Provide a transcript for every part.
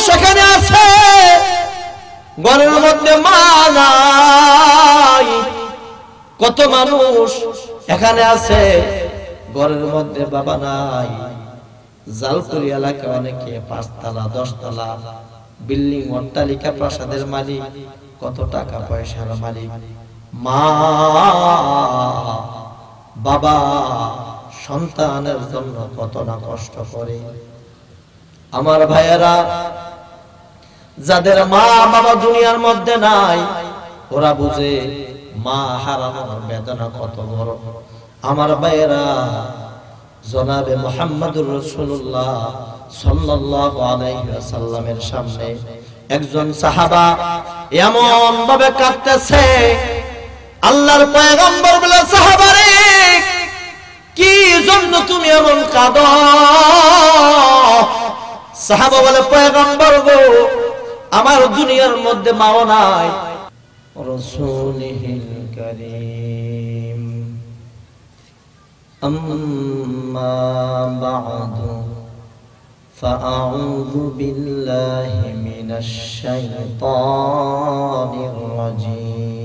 সেখানে আছে, ঘরের মধ্যে মা নাই। কত মানুষ এখানে আছে, ঘরের মধ্যে বাবা নাই। জালকুড়ি এলাকায় অনেকে 5 তলা 10 তলা বিল্ডিং, অট্টালিকা, প্রাসাদের মালিক, কত টাকা পয়সার মালিক। মা বাবা সন্তানের জন্য কত না কষ্ট করে। আমার ভাইয়েরা, যাদের মা বাবা দুনিয়ার মধ্যে নাই, ওরা বুঝে মা হারানোর বেদনা কত বড়। আমার ভাইয়েরা, জনাবে মুহাম্মদুর রাসূলুল্লাহ সাল্লাল্লাহু আলাইহি ওয়াসাল্লামের সামনে একজন সাহাবা এমন ভাবে কাঁদতেছে, আল্লাহর পয়গম্বর বলে, সাহাবারে কি জন্য তুমি এমন কাঁদো? সাহাবা বলে, পয়গম্বর গো, আমার দুনিয়ার মধ্যে মাও নাই। রাসূলুল কারীম, আম্মা বা'দু ফাআউযু বিল্লাহি মিনাশ শাইতানির রাজীম।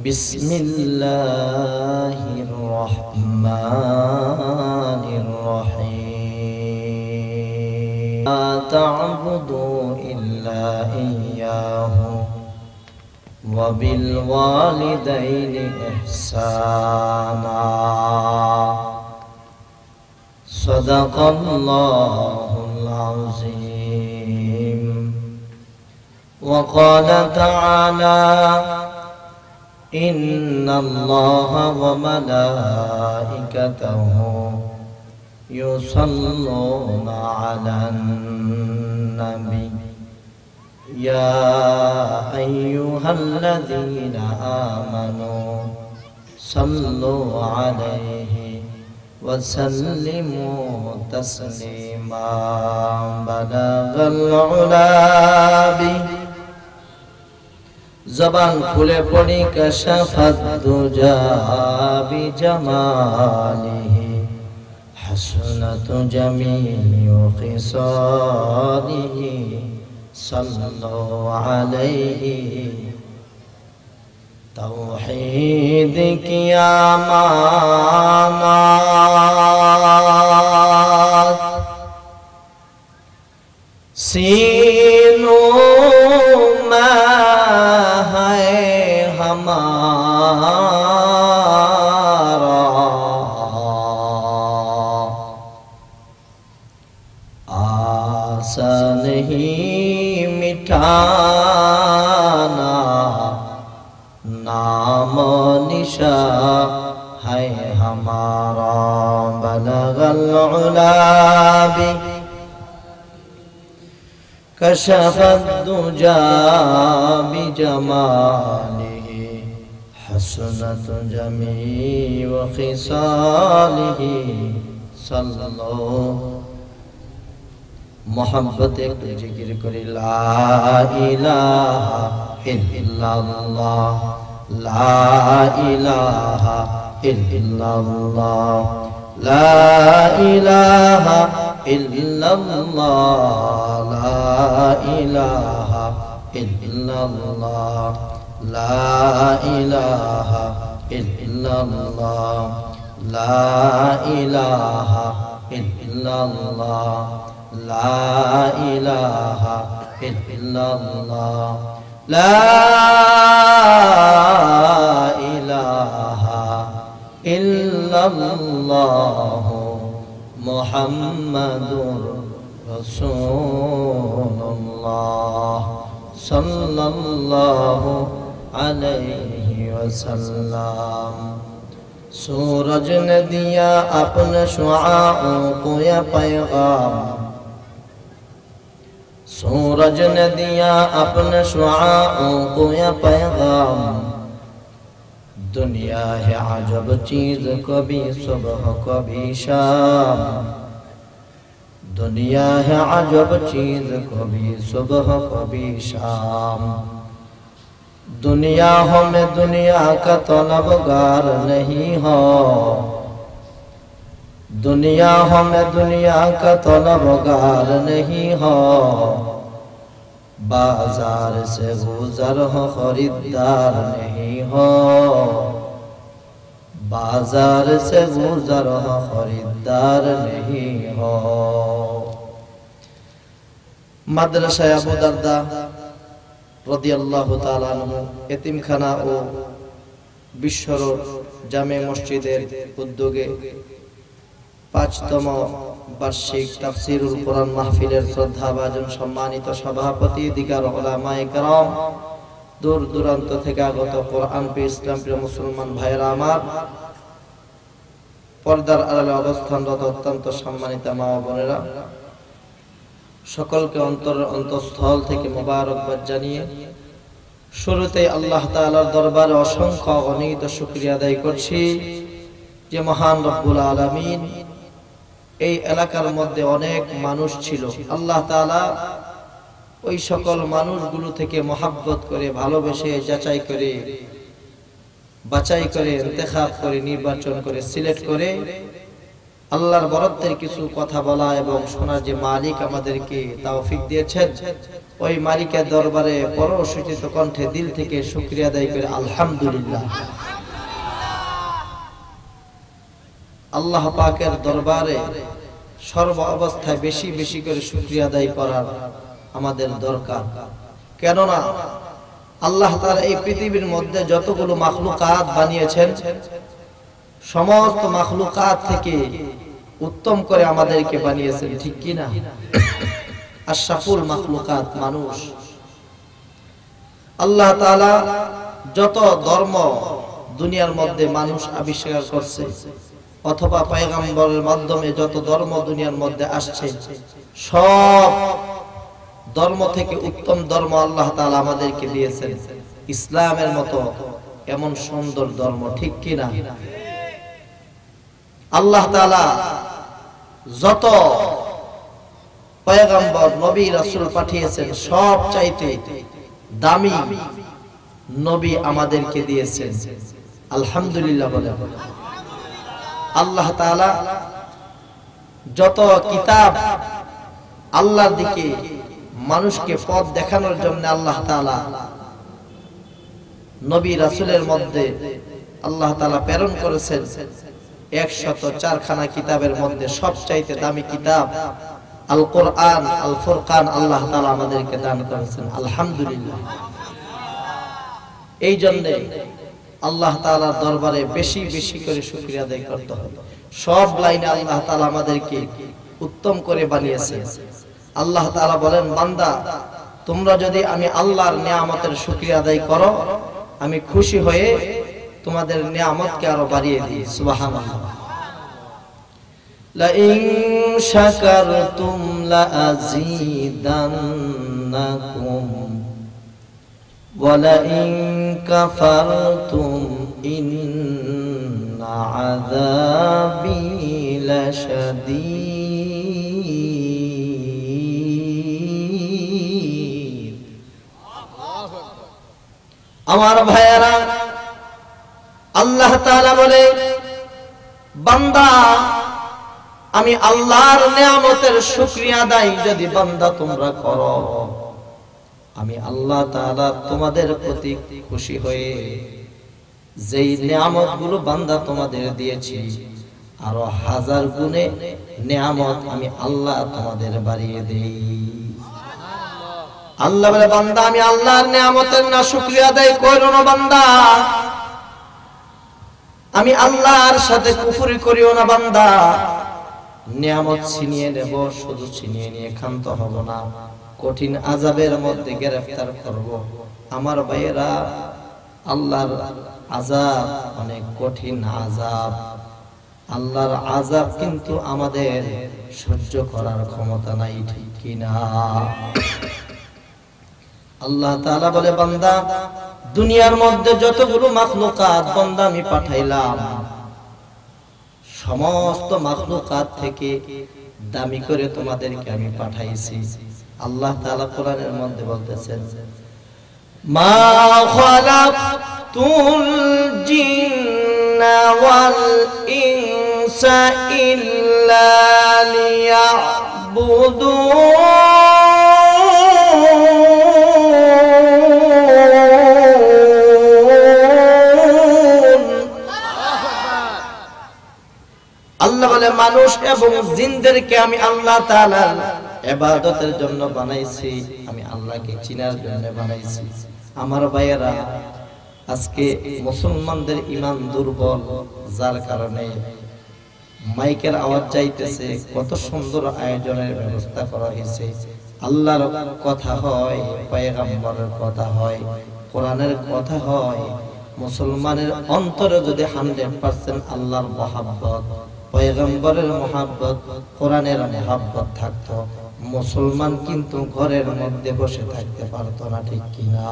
বিসমিল্লাহির রহমানির রহিম। লা তা'বুদু ইল্লা ইয়্যাহু ওয়া বিল ওয়ালিদাইনি ইহসানা। সাদাকাল্লাহুল আযীম। ওয়া ক্বালা তাআলা ইন্নাল্লাহা ওয়া মালাইকাতাহু ইউসাল্লুনা আলান নাবী ইয়া আইয়ুহাল্লাযীনা আমানু সাল্লু আলাইহি ওয়া সাল্লিমু তাসলিমা। বালাগাল উলাবি, জবান খুলে পড়ি, কাশাফাত দুজা বিজামালিহি হাসনাতু জামিউ খিসালিহি সাল্লু আলাইহি। তাওহীদ কি আমানাত, সিনো মা है हमारा, आसा नहीं मिटाना, नाम निशा है हमारा। बलगल उलाबी कशफत दुजा बिजमालिही हसनत जमीउ खिसालिही। सल्लल्लाहु मोहब्बत के जिक्र करी, ला इलाहा इल्लल्लाह, ला इलाहा इल्लल्लाह, ला इलाहा इल्लल्लाह, ला इलाहा इल्लल्लाह, ला इलाहा इल्लल्लाह, ला इलाहा इल्लल्लाह, ला इलाहा इल्लल्लाह, ला इलाहा इल्लल्लाह मुहम्मदुर रसूलुल्लाह सल्लल्लाहु अलैहि वसल्लम। सूरज ने दिया अपने शुआओं को यह पैगाम, सूरज ने दिया अपने शुआओं को यह पैगाम। दुनिया है अजब चीज, कभी सुबह कभी शाम। दुनिया है अजब चीज, कभी सुबह कभी शाम। दुनिया हो में दुनिया का तलबगार नहीं हो, दुनिया हमें दुनिया का तलबगार नहीं हो, बाजार से गुजर हो खरीदार नहीं हो, बाजार से गुजर हो खरीदार नहीं हो। मदरसा अबू दरदा রাদিয়াল্লাহু তাআলা আনহু এতিমখানা ও বিশ্ব রোড জামে মসজিদের উদ্যোগে ৫তম বার্ষিক তাফসীরুল কোরআন মাহফিলের শ্রদ্ধাভাজন সম্মানিত সভাপতি দিগার উলামায়ে কেরাম, দূর দূরান্ত থেকে আগত কোরআন প্রিয় ইসলাম প্রিয় মুসলমান ভাইরা আমার, পর্দার আড়ালে অবস্থানরত অত্যন্ত সম্মানিত মা ও বোনেরা, সকলকে অন্তঃস্থল থেকে মোবারকবাদ জানিয়ে শুরুতেই আল্লাহ তাআলার দরবারে অসংখ্য অগণিত শুকরিয়া আদায় করছি যে মহান রব্বুল আলামিন এই এলাকার মধ্যে অনেক মানুষ ছিল, আল্লাহ তাআলা ওই সকল মানুষগুলো থেকে মহব্বত করে ভালোবেসে যাচাই করে বাছাই করে ইন্তেখাব করে নির্বাচন করে সিলেক্ট করে আল্লাহর বরত্বের কিছু কথা বলা এবং শোনার যে মালিক আমাদেরকে তৌফিক দিয়েছেন, ওই মালিকের দরবারে পরশোচিত কণ্ঠে দিল থেকে শুকরিয়া আদায় করে আলহামদুলিল্লাহ। আল্লাহ পাকের দরবারে সর্ব অবস্থায় বেশি বেশি করে শুকরিয়া আদায় করার আমাদের দরকার। কেননা আল্লাহ তাআলা এই পৃথিবীর মধ্যে যতগুলো মাখলুকাত বানিয়েছেন, সমস্ত মাখলুকাত থেকে উত্তম করে আমাদেরকে বানিয়েছেন, ঠিক কি না? আশরাফুল মাখলুকাত মানুষ। আল্লাহ তাআলা যত ধর্ম দুনিয়ার মধ্যে মানুষ আবিষ্কার করছে অথবা পয়গম্বরের মাধ্যমে যত ধর্ম দুনিয়ার মধ্যে আসছে, সব ধর্ম থেকে উত্তম ধর্ম আল্লাহ তাআলা আমাদেরকে দিয়েছেন ইসলামের মতো এমন সুন্দর ধর্ম, ঠিক কি না? আল্লাহ তাআলা যত পয়গম্বর নবী রাসূল পাঠিয়েছেন সব চাইতে দামি নবী আমাদেরকে দিয়েছেন, আলহামদুলিল্লাহ বলে। আল্লাহ তাআলা যত কিতাব আল্লাহর দিকে মানুষকে পথ দেখানোর জন্য আল্লাহ তাআলা নবী রাসূলের মধ্যে আল্লাহ তাআলা প্রেরণ করেছেন ১০৪ খানা কিতাবের মধ্যে সবচাইতে দামি কিতাব আল কোরআন আল ফুরকান আল্লাহ তাআলা আমাদেরকে দান করেছেন, আলহামদুলিল্লাহ। এই জন্য আল্লাহ তাআলার দরবারে বেশি বেশি করে শুকরিয়া আদায় করতে হবে। সব লাইনে আল্লাহ তাআলা আমাদেরকে উত্তম করে বানিয়েছেন। আল্লাহ তাআলা বলেন, বান্দা তোমরা যদি আমি আল্লাহর নিয়ামতের শুকরিয়া আদায় করো, আমি খুশি হয়ে তোমাদের নিয়ামতকে আরো বাড়িয়ে দিই। সুবহানাল্লাহ। লা ইন শাকারতুম লা আযীদান্নাকুম ওয়া লা ইন কাফারতুম ইন্না আযাবী লাশাদীদ। আমার ভাইয়েরা, আল্লাহ তাআলা বলে, বান্দা আমি আল্লাহর নিয়ামতের শুকরিয়া আদায় যদি বান্দা তোমরা করো, আমি আল্লাহ তাআলা তোমাদের প্রতি খুশি হয়ে যেই নিয়ামতগুলো বান্দা তোমাদের দিয়েছি আরো 1000 গুণে নিয়ামত আমি আল্লাহ তোমাদের বাড়িয়ে দেই। আল্লাহ বলে, বান্দা আমি আল্লাহর নিয়ামতের না শুকরিয়া আদায় করো না, বান্দা আমি আল্লাহর সাথে কুফরি করিও না, বান্দা নিয়ামত ছিনিয়ে নেব, শুধু ছিনিয়ে নিয়ে ক্ষান্ত হব না, কঠিন আযাবের মধ্যে গ্রেফতার করব। আমার ভাইয়েরা, আল্লাহর আযাব অনেক কঠিন আযাব। আল্লাহর আযাব কিন্তু আমাদের সহ্য করার ক্ষমতা নাই, ঠিক কি না? আল্লাহ তাআলা বলে, বান্দা দুনিয়ার মধ্যে যতগুলো মাখলুকাত বান্দা আমি পাঠাইলাম, সমস্ত মাখলুকাত থেকে দামি করে তোমাদেরকে আমি পাঠাইছি। আল্লাহ তাআলা কোরআনের মধ্যে বলতেছেন, মা খালাকতুল জিন্না ওয়াল ইনস إلا ليعبدون আল্লাহ বলে মানুষ এবং জিনদেরকে আমি আল্লাহ তাআলার ইবাদতের জন্য বানাইছি, আমি আল্লাহকে চিনার জন্য বানাইছি। আমার ভাইয়েরা, আজকে মুসলমানদের ঈমান দুর্বল, যার কারণে মাইকের আওয়াজ যাইতেছে, কত সুন্দর আয়োজনের ব্যবস্থা করা হয়েছে, আল্লাহর কথা হয়, পয়গম্বরের কথা হয়, কোরআনের কথা হয়। মুসলমানের অন্তরে যদি 100% আল্লাহর মহব্বত, পয়গম্বরের মহব্বত, কোরআনের মহব্বত থাকতো, মুসলমান কিন্তু ঘরের মধ্যে বসে থাকতে পারতো না, ঠিক কিনা?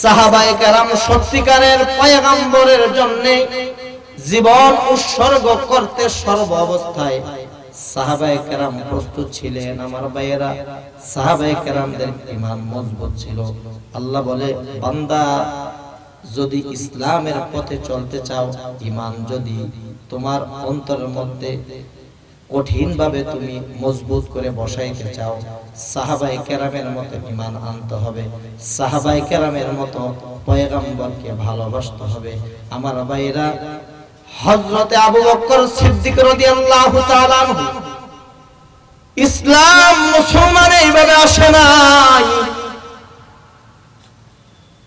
সাহাবায়ে কেরাম সত্যিকারের পয়গম্বরের জন্য জীবন উৎসর্গ করতে সর্ব অবস্থায় সাহাবায়ে কেরাম প্রস্তুত ছিলেন। আমার ভাইয়েরা, সাহাবায়ে কেরামদের ঈমান মজবুত ছিল। আল্লাহ বলে, বান্দা যদি ইসলামের পথে চলতে চাও, ঈমান যদি তোমার অন্তরের মধ্যে কঠিন ভাবে তুমি মজবুত করে বসাইতে চাও, সাহাবায়ে কেরামের মতো ঈমান আনতে হবে, সাহাবায়ে কেরামের মতো পয়গম্বরকে ভালোবাসতে হবে। আমার ভাইরা, হযরতে আবু বকর সিদ্দিক রাদিয়াল্লাহু তাআলা আনহু, ইসলাম মুসলমান এইভাবে আসে নাই।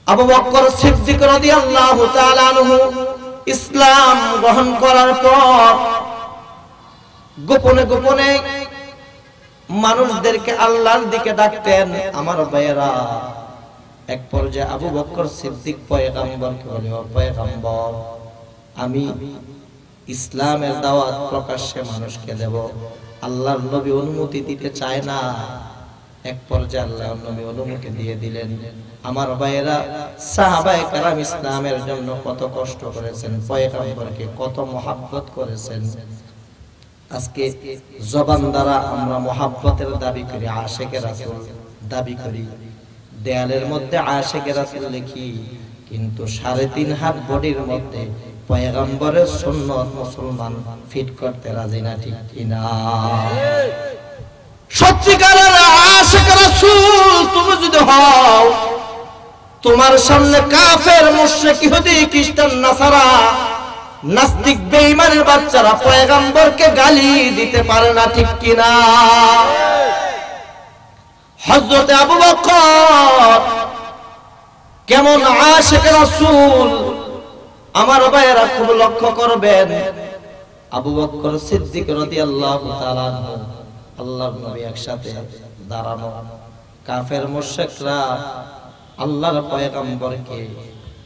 আবু বকর সিদ্দিক রাদিয়াল্লাহু তাআলা আনহু ইসলাম গ্রহণ করার পর গোপনে গোপনে মানুষদেরকে আল্লাহর দিকে ডাকতেন। আমার ভাইয়েরা, এক পর্যায়ে আবু বকর সিদ্দিক পয়গম্বরকে বলে, ও পয়গম্বর, আমি ইসলামের দাওয়াত প্রকাশ্যে মানুষকে দেব, আল্লাহর নবী অনুমতি দিতে চায় না। এক পর্যায়ে আল্লাহর নবী অনুমতি দিয়ে দিলেন। আমার ভাইয়েরা, সাহাবায়ে কেরাম ইসলামের জন্য কত কষ্ট করেছেন, পয়গম্বরকে কত মহব্বত করেছেন। আজকে জবান দ্বারা আমরা মহব্বতের দাবি করি, আশিকে রাসূল দাবি করি, দেয়ালের মধ্যে আশিকে রাসূল লিখি, কিন্তু 3.5 হাত বডির মধ্যে পয়গম্বরের সুন্নাত মুসলমান ফিট করতে রাজি না, ঠিক কিনা? সত্যিকারের আশিক রাসূল তুমি যদি হও, তোমার সামনে কাফের, মুশরিক, ইহুদি, খ্রিস্টান, নাসারা, নাস্তিক, বেঈমানের বাচ্চারা পয়গম্বরকে গালি দিতে পারে না, ঠিক কিনা? হযরতে আবু বকর কেমন আশিক রাসূল, আমার ভাইয়েরা খুব লক্ষ্য করবেন। আবু বকর সিদ্দিক রাদিয়াল্লাহু তাআলা আনহু, আল্লাহর নবী একসাথে দাঁড়ানো, কাফের মুশরিকরা আল্লাহর পয়গম্বরকে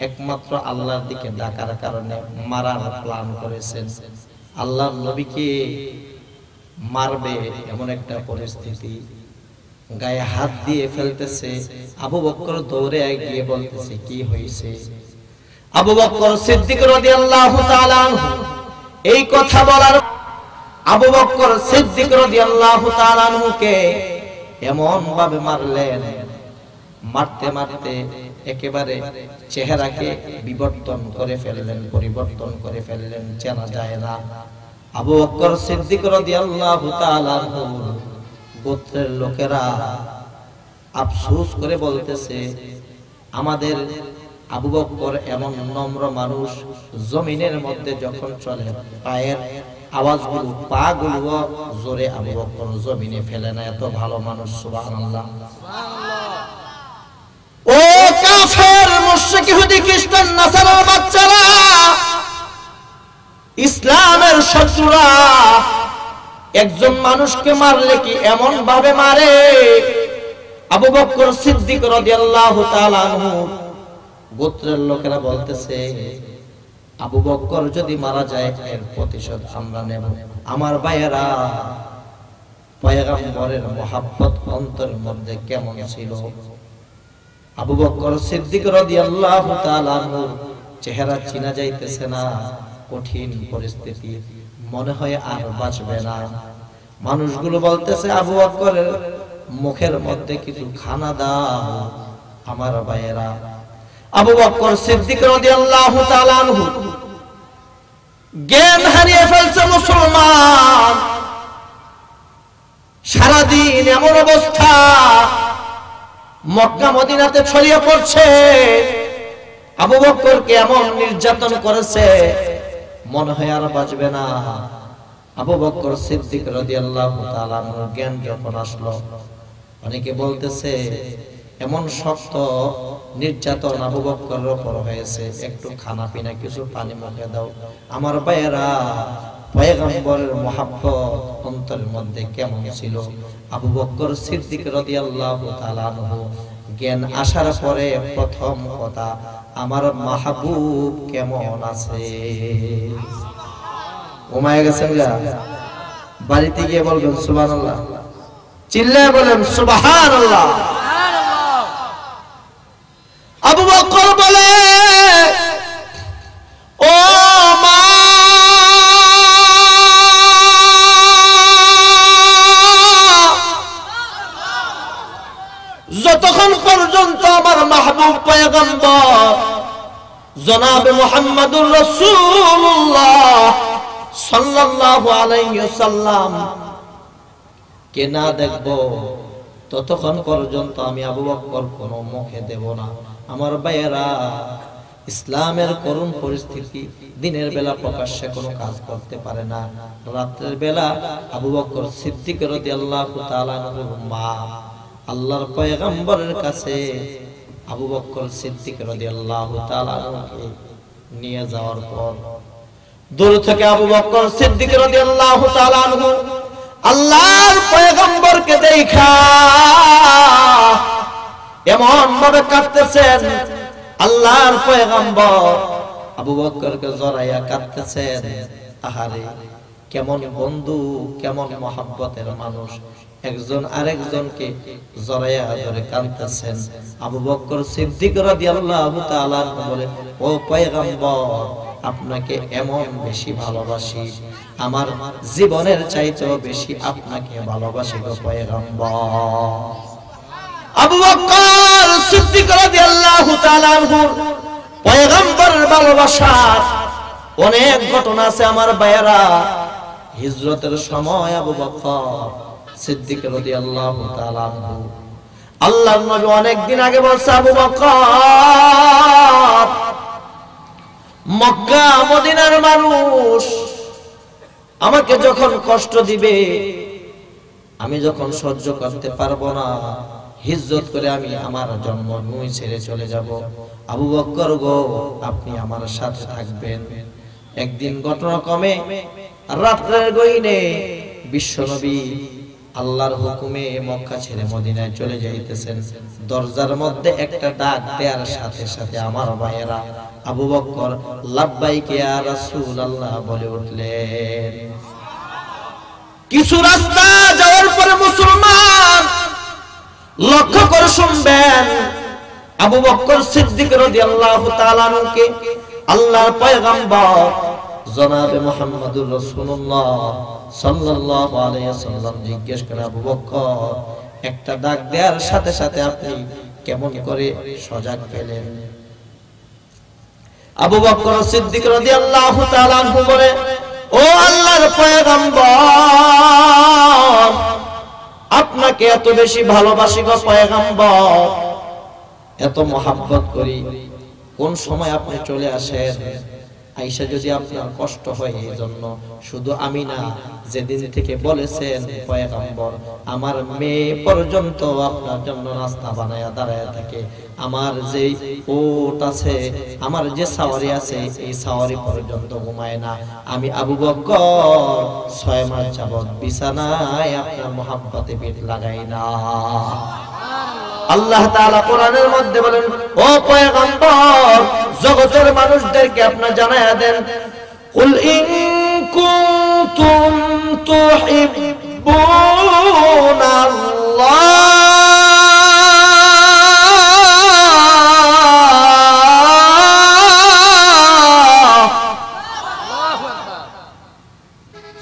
একমাত্র আল্লাহর দিকে ডাকার কারণে মারার প্ল্যান করেছেন। আল্লাহর নবীকে মারবে এমন একটা পরিস্থিতি, গায়ে হাত দিয়ে ফেলতেছে। আবু বকর দৌড়ে গিয়ে বলতেছে, কি হয়েছে? আবু বকর সিদ্দিক রাদিয়াল্লাহু তাআলা আনহু এই কথা বলার, আবু বকর সিদ্দিক রাদিয়াল্লাহু তাআলা আনহুকে এমন ভাবে মারলেন, মারতে মারতে একেবারে চেহারাকে বিবর্তন করে ফেললেন, পরিবর্তন করে ফেললেন, চেনা যায় না। আবু বকর সিদ্দিক রাদিয়াল্লাহু তাআলা আনহু গোত্রের লোকেরা আফসোস করে বলতেছে, আমাদের আবু বকর এমন নম্র মানুষ, জমিনের মধ্যে যখন চলে পায়ের আওয়াজগুলো, পা গুলো জোরে আবু বকর জমিনে ফেলে না, এত ভালো মানুষ। সুবহানাল্লাহ। ও কাফের, মুশরিক, ইহুদি, খ্রিস্টান, নাসারা বাচ্চারা, ইসলামের শত্রুরা একজন মানুষকে মারলে কি এমন ভাবে মারে? আবু বকর সিদ্দিক রাদিয়াল্লাহু তাআলা আনহু গোত্রের লোকেরা বলতেছে, আবু বকর যদি মারা যায় এর প্রতিশোধ আমরা নেব। আমার ভাইয়েরা, পয়গম্বরের মহব্বত অন্তরের মধ্যে কেমন ছিল? আবু বকর সিদ্দিক রাদিয়াল্লাহু তাআলা আনহু চেহারা চিনা যাইতেছে না, কঠিন পরিস্থিতি, মনে হয় আর বাঁচবে না। মানুষগুলো বলতেছে, আবু বকরের মুখের মধ্যে কিছু খানা দাও। আমার ভাইয়েরা, আবু বকর সিদ্দিক রাদিয়াল্লাহু তাআলা আনহু জ্ঞান হারিয়ে ফেলছে মুসলমান। সারাদিন এমন অবস্থা মক্কা মদিনাতে ছড়িয়ে পড়ছে, আবু বকরকে এমন নির্যাতন করেছে মনে হয় আর বাঁচবে না। আবু বকর সিদ্দিক রাদিয়াল্লাহু তাআলা আনহুর জ্ঞান যখন আসলো, অনেকে বলতেছে এমন শক্ত নির্যাতন আবু বকরের উপর হয়েছে, একটু খানা পিনা কিছু পানি মুখে দাও। আমার ভাইয়েরা, পয়গম্বরের মুহাব্বত অন্তরের মধ্যে কেমন ছিল। আবু বকর সিদ্দিক রাদিয়াল্লাহু তাআলা আনহু জ্ঞান আসার পরে প্রথম কথা, আমার মাহবুব কেমন আছে। ঘুমায় গেছেন গা? বাড়িতে গিয়ে বলবেন সুবহানাল্লাহ, চিল্লায় বলেন সুবহানাল্লাহ। আবু বকর বলে, ও মা, যতক্ষণ পর্যন্ত আমার মাহবুব পয়গম্বর জনাবে মুহাম্মদুর রাসূলুল্লাহ সাল্লাল্লাহু আলাইহি ওয়াসাল্লাম কে না দেখব, ততক্ষণ পর্যন্ত আমি আবু বকর কোনো মুখে দেব না। আমার ভাইয়েরা, ইসলামের করুণ পরিস্থিতি, দিনের বেলা প্রকাশ্যে কোনো কাজ করতে পারে না, রাতের বেলা আবু বকর সিদ্দিক রাদিয়াল্লাহু তাআলা আনহুর মা আল্লাহর পয়গম্বরের কাছে আবু বকর সিদ্দিক রাদিয়াল্লাহু তাআলা আনহুকে নিয়ে যাওয়ার পর দূর থেকে আবু বকর সিদ্দিক রাদিয়াল্লাহু তাআলা আনহু আল্লাহর পয়গম্বরকে দেখা এমন ভাবে কাঁদতেছেন, আল্লাহর পয়গম্বর আবু বকরকে জড়াইয়া কাঁদতেছেন। আহারে, কেমন বন্ধু, কেমন মহব্বতের মানুষ, একজন আরেকজনকে জড়াইয়া ধরে কাঁদতেছেন। আবু বকর সিদ্দিক রাদিয়াল্লাহু তাআলা বলে, ও পয়গম্বর, আপনাকে এমন বেশি ভালোবাসি, আমার জীবনের চাইতেও বেশি আপনাকে ভালোবাসি গো পয়গম্বর। আবু বকর সিদ্দিক রাদিয়াল্লাহু তাআলা পয়গম্বরের ভালোবাসার অনেক ঘটনা আছে আমার ভাইয়েরা। হিজরতের সময় আবু বকর সিদ্দিক রাদিয়াল্লাহু তাআলা আল্লাহর নবী অনেক দিন আগে বলছে, আবু বকর, মক্কা মদিনার মানুষ আমাকে যখন কষ্ট দিবে, আমি যখন সহ্য করতে পারবো না, হিজরত করে আমি আমার জন্মভূমি ছেড়ে চলে যাব। আবু বকর গো, আপনি আমার সাথে থাকবেন। একদিন ঘটনাক্রমে রাত্রের গহীনে বিশ্বনবী আল্লাহর হুকুমে মক্কা ছেড়ে মদিনায় চলে যাইতেছেন। দরজার মধ্যে একটা ডাক দেওয়ার সাথে সাথে আমার ভাইয়েরা আবু বকর লাব্বাইক ইয়া রাসূলুল্লাহ বলে উঠলেন। কিছু রাস্তা যাওয়ার পরে মুসলমান লক্ষ্য করে শুনবেন, আবু বকর সিদ্দিক রাদিয়াল্লাহু তাআলা আনহুকে আল্লাহর পয়গম্বর জনাবে মুহাম্মদুর রাসূলুল্লাহ সাল্লাল্লাহু আলাইহি ওয়াসাল্লাম জিজ্ঞেস করে, আবু বকর, একটা ডাক দেওয়ার সাথে সাথে আপনি কেমন করে সজাগ পেলেন? আবু বকর সিদ্দিক রাদিয়াল্লাহু তাআলা আনহু বলে, ও আল্লাহর পয়গম্বর, আপনাকে এত বেশি ভালোবাসি গো পয়গম্বর, এত মহব্বত করি, কোন সময় আপনি চলে আসেন, আয়েশা যদি আপনার কষ্ট হয় এই জন্য। শুধু আমি না, যেদিন থেকে বলেছেন পয়গম্বর, আমার মেয়ে পর্যন্ত আপনার জন্য নাস্তা বানায়া দাঁড়ায় থাকে, আমার যে ওট আছে, আমার যে সাওয়ারি আছে, এই সাওয়ারি পর্যন্ত ঘুমায় না। আমি আবু বকর 6 মাস যাবত বিছানায় আপনার মহব্বতে পেট লাগাই না। আল্লাহ তাআলা কোরআনের মধ্যে বলেন, ও পয়গম্বর, জগতের মানুষদেরকে আপনি জানায়া দেন, কুল ইন কুনতুম তুহিব্বুনাল্লাহ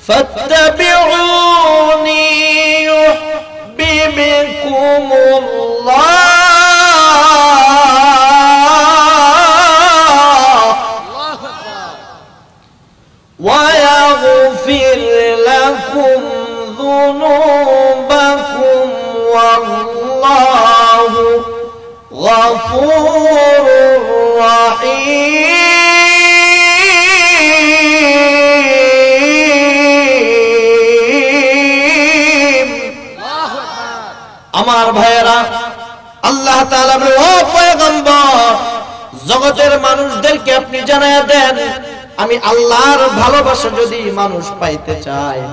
ফাত্তাবিউনি ইউহিব্বুকুমুল্লাহ যুনুবাকুম ওয়াল্লাহু গফুরুর রহিম। আমার ভাইয়েরা, আল্লাহ তাআলা বলে, ও পয়গম্বর, জগতের মানুষদেরকে আপনি জানায়া দেন, আমি আল্লাহর ভালোবাসা যদি মানুষ পাইতে চায়,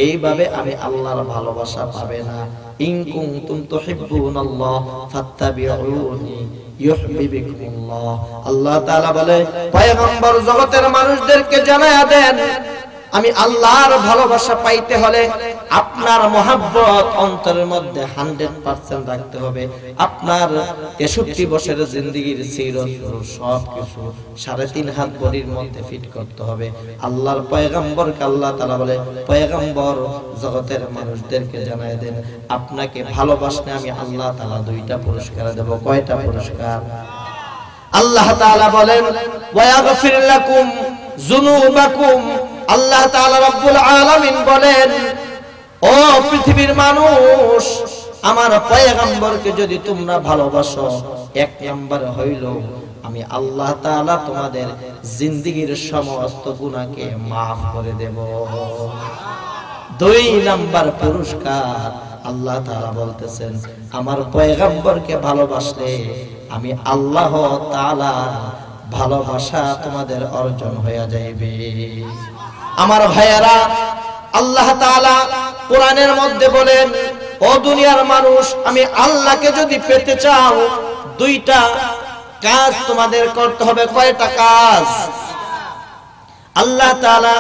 এইভাবে আমি আল্লাহর ভালোবাসা পাবে না। ইন কুনতুম তুহিব্বুনাল্লাহ ফাত্তাবিউনি ইউহিব্বুকুমুল্লাহ। আল্লাহ তাআলা বলে, পয়গম্বর জগতের মানুষদেরকে জানায়া দেন, আমি আল্লাহর ভালোবাসা পাইতে হলে আপনার মহব্বত অন্তরের মধ্যে 100% রাখতে হবে। আপনার 63 বছরের জিন্দেগীর সিরত সবকিছু 3.5 হাত বডির মধ্যে ফিট করতে হবে। আল্লাহর পয়গম্বরকে আল্লাহ তাআলা বলে, পয়গম্বর জগতের মানুষদেরকে জানায় দেন, আপনাকে ভালোবাসলে আমি আল্লাহ তাআলা 2টা পুরস্কার দেব। কয়টা পুরস্কার? আল্লাহ তাআলা বলেন, ওয়া ইয়াগফির লাকুম যুনুবাকুম। আল্লাহ তাআলা রব্বুল আলামিন বলেন, ও পৃথিবীর মানুষ, আমার পয়গম্বরকে যদি তোমরা ভালোবাসো, 1 নাম্বার হইল আমি আল্লাহ তাআলা তোমাদের জিন্দেগীর সমস্ত গুনাহকে maaf করে দেব। 2 নাম্বার পুরস্কার আল্লাহ তাআলা বলতেছেন, আমার পয়গম্বরকে ভালোবাসলে আমি আল্লাহ তাআলা ভালোবাসা তোমাদের অর্জন হয়ে যাবে। আমার ভাইয়েরা, আল্লাহ তাআলা কোরআনের মধ্যে বলেন, ও দুনিয়ার মানুষ, আমি আল্লাহকে যদি পেতে চাও, 2টা কাজ তোমাদের করতে হবে। কয়টা কাজ? আল্লাহ তাআলা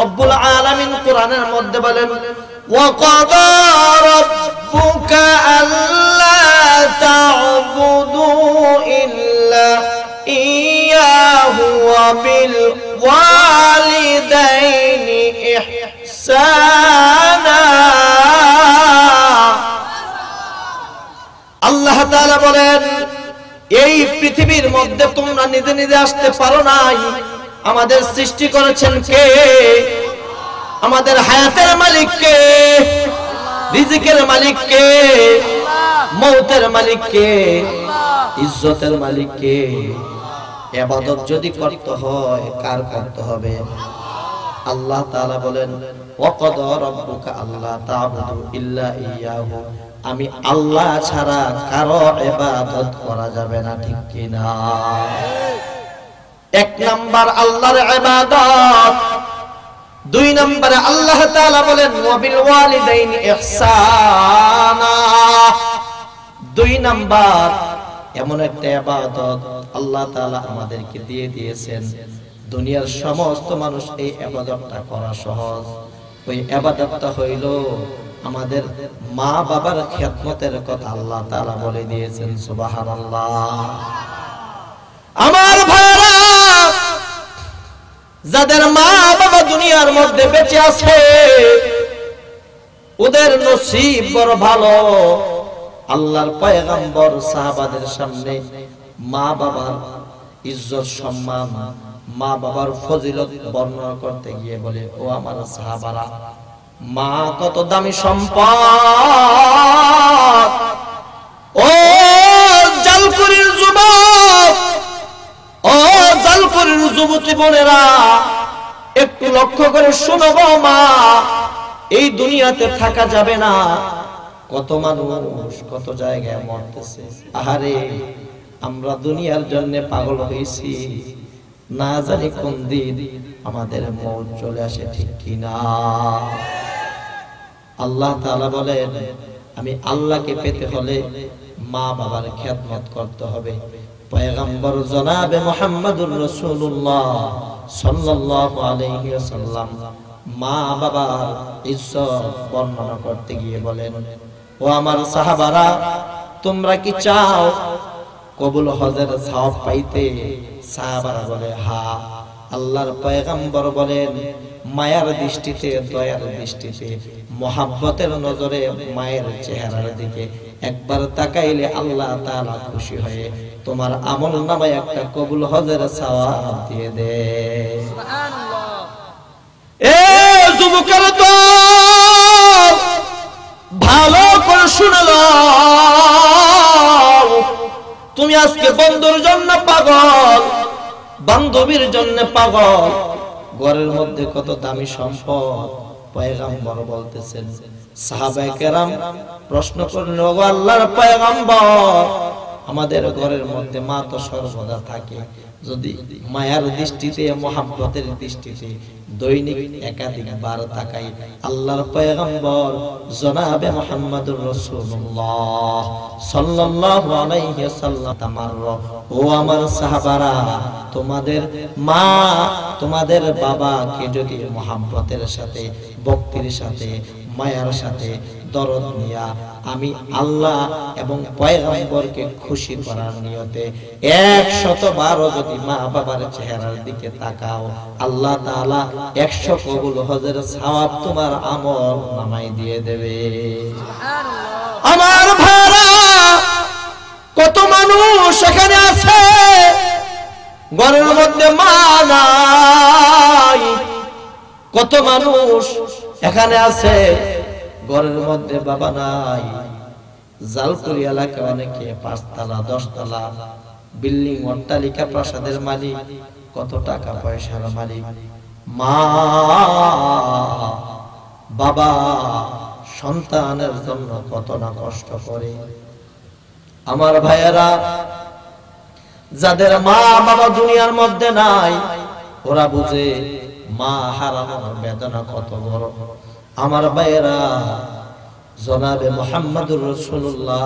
রব্বুল আলামিন কোরআনের মধ্যে বলেন, ওয়া ক্বাদা রাব্বুকা আল্লা তা'বুদু ইল্লা ইয়াহু ওয়া বিল ওয়ালিদাইনি ইহসানা। আল্লাহ তাআলা বলেন, এই পৃথিবীর মধ্যে তোমরা নিজে নিজে আসতে পারো নাই। আমাদের সৃষ্টি করেছেন কে? আমাদের হায়াতের মালিক কে? রিজিকের মালিক কে? মৌতের মালিক কে? ইজ্জতের মালিক কে? ইবাদত যদি করতে হয়, কার করতে হবে? আল্লাহ তাআলা বলেন, ওয়া ক্বাদা রাব্বুকা আল্লা তা'বুদু ইল্লা ইয়াহু। আমি আল্লাহ ছাড়া কারো ইবাদত করা যাবে না, ঠিক কি না? 1 নাম্বার আল্লাহর ইবাদত। 2 নম্বরে আল্লাহ তাআলা বলেন, ওয়া বিল ওয়ালিদাইনি ইহসানা। 2 নাম্বার এমন একটা ইবাদত আল্লাহ তাআলা আমাদেরকে দিয়ে দিয়েছেন, দুনিয়ার সমস্ত মানুষ এই ইবাদতটা করা সহজ। ওই ইবাদতটা হইল আমাদের মা বাবার খেদমতের কথা আল্লাহ তাআলা বলে দিয়েছেন। সুবহানাল্লাহ। আমার ভাইরা, যাদের মা বাবা দুনিয়ার মধ্যে বেঁচে আছে, ওদের নসিব বড় ভালো। আল্লাহর পয়গম্বর সাহাবাদের সামনে মা বাবার ইজ্জত সম্মান, মা বাবার ফজিলত বর্ণনা করতে গিয়ে বলে, ও আমার সাহাবারা, মা কত দামি সম্পদ। ও জালকুরির যুবক, ও জালকুরির যুবতী বোনেরা, একটু লক্ষ্য করে শোনো গো মা, এই দুনিয়াতে থাকা যাবে না। কত মানুষ কত জায়গায় মরতেছে। আহারে, আমরা দুনিয়ার জন্য পাগল হয়েছি, না জানি কোন দিন আমাদের মওত চলে আসে, ঠিক কি না? আল্লাহ তাআলা বলেন, আমি আল্লাহকে পেতে হলে মা বাবার খেদমত করতে হবে। পয়গম্বর জনাবে মুহাম্মদুর রাসূলুল্লাহ সাল্লাল্লাহু আলাইহি ওয়াসাল্লাম মা বাবার ইজ্জত বর্ণনা করতে গিয়ে বলেন, ও আমার সাহাবারা, তোমরা কি চাও কবুল হজের সওয়াব পাইতে? সাহাবারা বলে, হ্যাঁ। আল্লাহর পয়গম্বর বলেন, মায়ার দৃষ্টিতে, দয়ার দৃষ্টিতে, মোহাব্বতের নজরে মায়ের চেহারার দিকে একবার তাকাইলে আল্লাহ তাআলা খুশি হয়ে তোমার আমলনামায় একটা কবুল হজের সওয়াব দিয়ে দেয়। সুবহানাল্লাহ। এ যুবকের দল, শুনে লও, তুমি আজকে বন্ধুর জন্য পাগল, বান্ধবীর জন্য পাগল, ঘরের মধ্যে কত দামি সম্পদ। পয়গম্বর বলতেছেন, সাহাবায়ে কেরাম প্রশ্ন করলেন, ওগো আল্লাহর পয়গম্বর, আমাদের ঘরের মধ্যে মা তো সর্বদা থাকে, যদি মায়ার দৃষ্টিতে মহব্বতের দৃষ্টিতে দৈনিক একাধিকবার তাকাই, আল্লাহর পয়গম্বর জনাবে মুহাম্মদুর রাসূলুল্লাহ সাল্লাল্লাহু আলাইহি ওয়াসাল্লাম তামারর, ও আমার সাহাবারা, তোমাদের মা তোমাদের বাবাকে যদি মহব্বতের সাথে, ভক্তির সাথে, মায়ার সাথে দরদ নিয়া আমি আল্লাহ এবং পয়গম্বরকে খুশি করার নিয়তে 100 বার যদি মা বাবার চেহারার দিকে তাকাও, আল্লাহ তাআলা 100 কবুল হজের সওয়াব তোমার আমল নামায় দিয়ে দেবে। সুবহানাল্লাহ। আমার ভাইরা, কত মানুষ এখানে আছে ঘরের মধ্যে মা নাই, কত মানুষ এখানে আছে ঘরের মধ্যে বাবা নাই। জালকুড়ি এলাকায় অনেকে 5 তলা 10 তলা বিল্ডিং, অট্টালিকা, প্রাসাদের মালিক, কত টাকা পয়সার মালিক। মা বাবা সন্তানের জন্য কত না কষ্ট করে। আমার ভাইয়েরা, যাদের মা বাবা দুনিয়ার মধ্যে নাই, ওরা বুঝে মা হারানোর বেদনা কত বড়। আমার ভাইয়েরা, জনাবে মুহাম্মদুর রাসূলুল্লাহ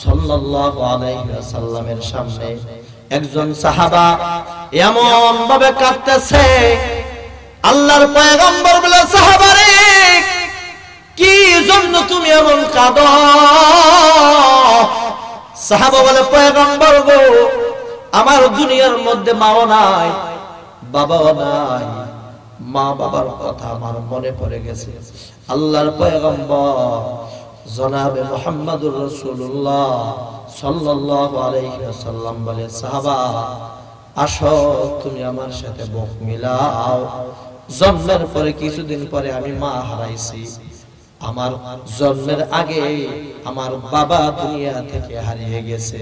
সাল্লাল্লাহু আলাইহি ওয়াসাল্লামের সামনে একজন সাহাবা এমন ভাবে কাঁদতেছে, আল্লাহর পয়গম্বর বলে, সাহাবারে কি জন্য তুমি এমন কাঁদো? সাহাবা বলে, পয়গম্বর গো, আমার দুনিয়ার মধ্যে মাও নাই, বাবাও নাই, মা বাবার কথা আমার মনে পড়ে গেছে। আল্লাহর পয়গম্বর জনাবে মুহাম্মদুর রাসূলুল্লাহ সাল্লাল্লাহু আলাইহি ওয়াসাল্লাম বলে, সাহাবা আসো, তুমি আমার সাথে বুক মিলাও। জন্মের পরে কিছুদিন পরে আমি মা হারাইছি, আমার জন্মের আগে আমার বাবা দুনিয়া থেকে হারিয়ে গেছে।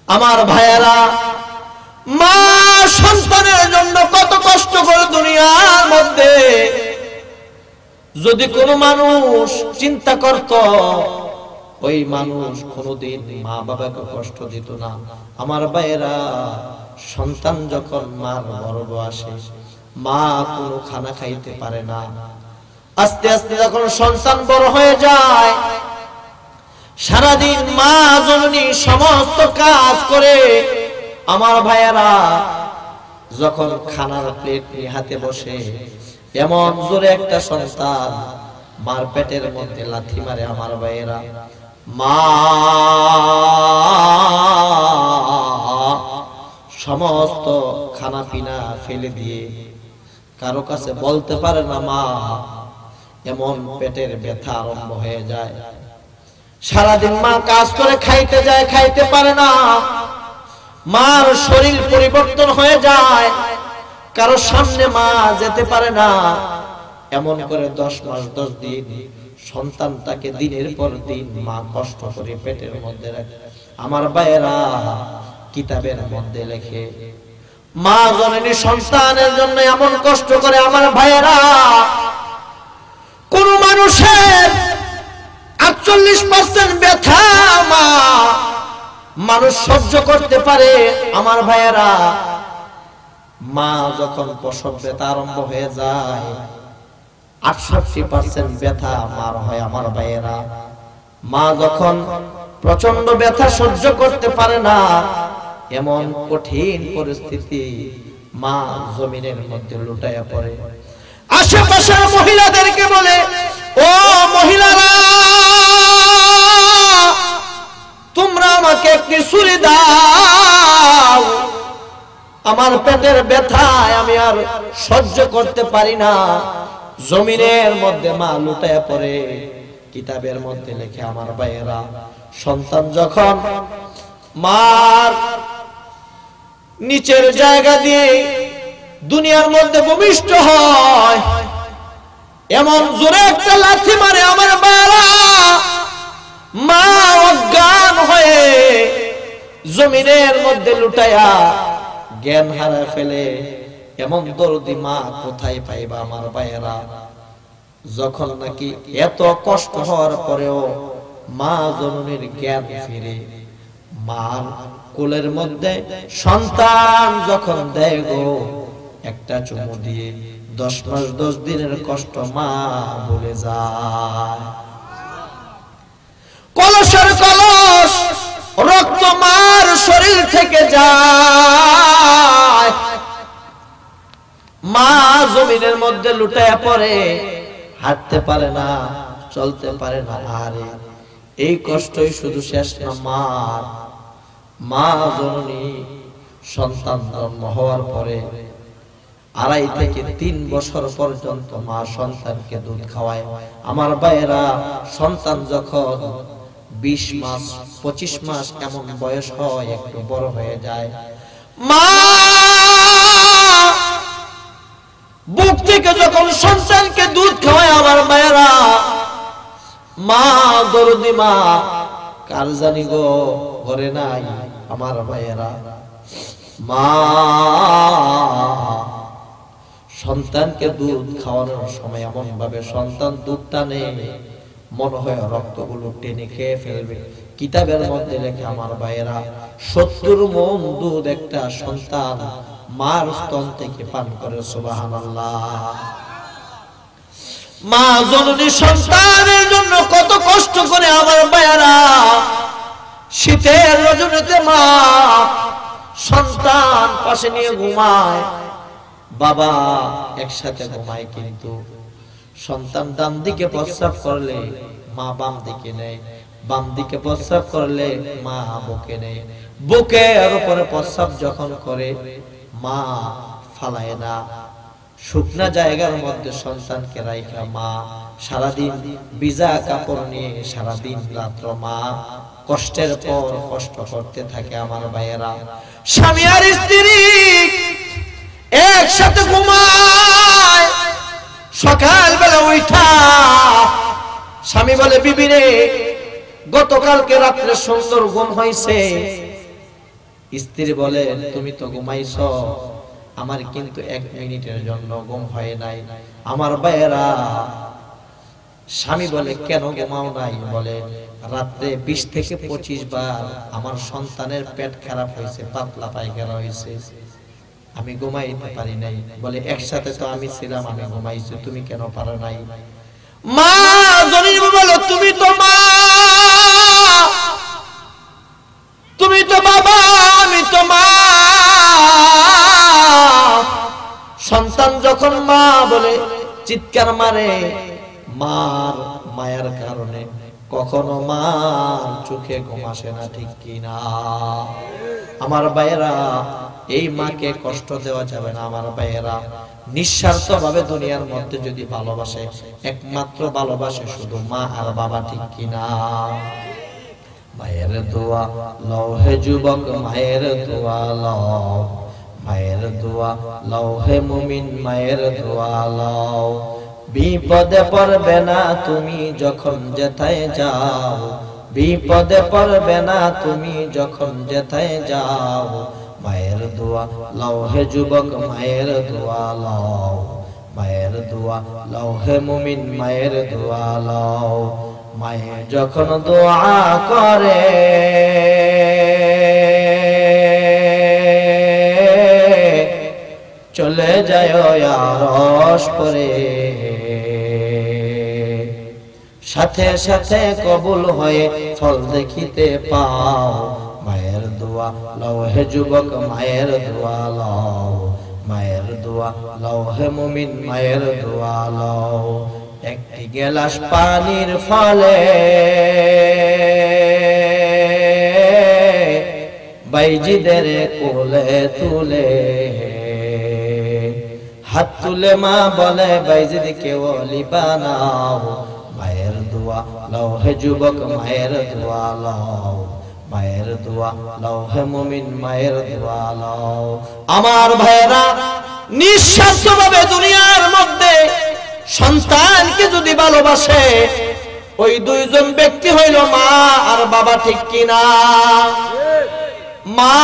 আমার ভাইয়েরা, মা সন্তানের জন্য কত কষ্ট করে দুনিয়ার মধ্যে। যদি কোনো মানুষ চিন্তা করত, ওই মানুষ কোনোদিন মা বাবাকে কষ্ট দিত না। আমার ভাইয়েরা, সন্তান যখন মার গর্ভে আসে, মা কোনো খানা খাইতে পারে না। আস্তে আস্তে যখন সন্তান বড় হয়ে যায়, সারাদিন মা জননী সমস্ত কাজ করে। আমার ভাইয়েরা, যখন খানার প্লেট নিয়ে হাতে বসে, এমন জোরে একটা সন্তান মার পেটের মধ্যে লাথি মারে। আমার ভাইয়েরা, মা সমস্ত খানা পিনা ফেলে দিয়ে কারো কাছে বলতে পারে না মা, এমন পেটের ব্যথা আরম্ভ হয়ে যায়। সারাদিন মা কাজ করে খাইতে যায়, খাইতে পারে না। মার শরীর পরিবর্তন হয়ে যায়, কারো সামনে মা যেতে পারে না। এমন করে 10 মাস 10 দিন সন্তানটাকে দিনের পর দিন মা কষ্ট করে পেটের মধ্যে রাখে। আমার ভাইয়েরা, কিতাবের মধ্যে লেখে, মা জননী সন্তানের জন্য এমন কষ্ট করে। আমার ভাইয়েরা, কোন মানুষের 48% ব্যথা মানুষ সহ্য করতে পারে। আমার ভাইয়েরা, মা যখন প্রসব ব্যথা আরম্ভ হয়ে যায়, 68% ব্যথা মার হয়। আমার ভাইয়েরা, মা যখন প্রচন্ড ব্যথা সহ্য করতে পারে না, এমন কঠিন পরিস্থিতি, মা জমিনের মধ্যে লুটাইয়া পড়ে। আশেপাশের মহিলাদেরকে বলে, ও মহিলারা, তোমরা আমাকে একটি ছুরি দাও, আমার পেটের ব্যথায় আমি আর সহ্য করতে পারি না। জমিনের মধ্যে মা লুটাইয়া পড়ে। কিতাবের মধ্যে লেখে, আমার ভাইয়েরা, সন্তান যখন মার নিচের জায়গা দিয়ে দুনিয়ার মধ্যে ভূমিষ্ঠ হয়, এমন জোরে একটা লাথি মারে। আমার ভাইয়েরা, জমিনের মধ্যে লুটায়া জ্ঞান হারা ফেলে। এমন দরদি মা কোথায় পাইবা আমার ভাইয়েরা? যখন নাকি এত কষ্ট হওয়ার পরেও মা জননীর জ্ঞান ফিরে, মার কোলের মধ্যে সন্তান যখন দেয় গো, একটা চুমু দিয়ে 10 মাস 10 দিনের কষ্ট মা ভুলে যায়। কলসের কলস রক্ত মার শরীর থেকে যায়, মা জমিনের মধ্যে লুটায়া পড়ে, হাঁটতে পারে না, চলতে পারে না। আরে এই কষ্টই শুধু শেষ না মার। মা জননী সন্তান জন্ম হওয়ার পরে 2.5 থেকে 3 বছর পর্যন্ত মা সন্তানকে দুধ খাওয়ায়। আমার ভাইয়েরা, সন্তান যখন 20 মাস 25 মাস এমন বয়স হয়, একটু বড় হয়ে যায়, মা বুক থেকে যখন সন্তানকে দুধ খাওয়ায় আমার ভাইয়েরা, মা দরদি মা কার জানি গো ঘরে নাই আমার ভাইয়েরা। মা সন্তানকে দুধ খাওয়ানোর সময় এমন ভাবে সন্তান দুধ টানে, মনে হয় রক্তগুলো টেনে খেয়ে ফেলবে। কিতাবের মধ্যে লেখে আমার ভাইয়েরা, 70 মণ দুধ একটা সন্তান মার স্তন থেকে পান করে। সুবহানাল্লাহ। মা জননী সন্তানের জন্য কত কষ্ট করে আমার ভাইয়েরা। শীতের রজনীতে মা সন্তান পাশে নিয়ে ঘুমায়, বাবা একসাথে ঘুমায়, কিন্তু সন্তান ডান দিকে প্রস্রাব করলে মা বাম দিকে নেয়, বাম দিকে প্রস্রাব করলে মা বুকে নেয়। বুকের উপরে প্রস্রাব যখন করে মা ফালায় না, শুকনা জায়গার মধ্যে সন্তানকে রাইখা মা সারাদিন ভিজা কাপড় নিয়ে সারাদিন রাত্র মা কষ্টের পর কষ্ট করতে থাকে আমার ভাইয়েরা। স্বামী আর স্ত্রী একসাথে ঘুমায়, সকাল বেলা উঠা স্বামী বলে, বিবি রে গতকালকে রাত্রে সুন্দর ঘুম হয়েছে। স্ত্রী বলে, তুমি তো ঘুমাইছো, আমার কিন্তু 1 মিনিটের জন্য ঘুম হয় নাই। আমার ভাইয়েরা, স্বামী বলে, কেন ঘুমাও নাই? বলে, রাত্রে 20 থেকে 25 বার আমার সন্তানের পেট খারাপ হয়েছে, পাতলা পায়খানা হয়েছে, আমি ঘুমাইতে পারি নাই। বলে, একসাথে তো আমি ছিলাম, আমি ঘুমাইছি, তুমি কেন পারো নাই? মা জননী বলে, তুমি তো মা, তুমি তো বাবা, আমি তো মা। সন্তান যখন মা বলে চিৎকার মারে, মার মায়ের কারণে কখনো মার চোখে ঘুম আসে না, ঠিক কিনা? আমার ভাইয়েরা, এই মাকে কষ্ট দেওয়া যাবে না। আমার ভাইয়েরা, নিঃস্বার্থ ভাবে দুনিয়ার মধ্যে যদি ভালোবাসে, একমাত্র ভালোবাসে শুধু মা আর বাবা, ঠিক কিনা? মায়ের দোয়া লও হে যুবক, মায়ের দোয়া লও, মায়ের দোয়া লও হে মুমিন, মায়ের দোয়া লও। বিপদে পড়বে না তুমি যখন যেথায় যাও, বিপদে পড়বে না তুমি যখন যেথায় যাও। মায়ের দোয়া লও হে যুবক, মায়ের দোয়া লও, মায়ের দোয়া লও হে মুমিন, মায়ের দোয়া লও। মায়ে যখন দোয়া করে চলে যায় আরশ পরে, সাথে সাথে কবুল হয়ে ফল দেখিতে পাও। মায়ের দোয়া লও হে যুবক, মায়ের দোয়া লও, মায়ের দোয়া লও হে মুমিন, মায়ের দোয়া লও। একটি গেলাস পানির ফলে বাইজিদের কোলে তুলে, হাত তুলে মা বলে, বাইজিদ কে ওলি বানাও। মায়ের দোয়া লও হে যুবক, মায়ের দোয়া লও, মায়ের দোয়া লও হে মুমিন, মায়ের দোয়া লও। আমার ভাইয়েরা, নিঃস্বার্থভাবে দুনিয়ার মধ্যে সন্তানকে যদি ভালোবাসে, ওই দুইজন ব্যক্তি হইল মা আর বাবা, ঠিক কিনা? মা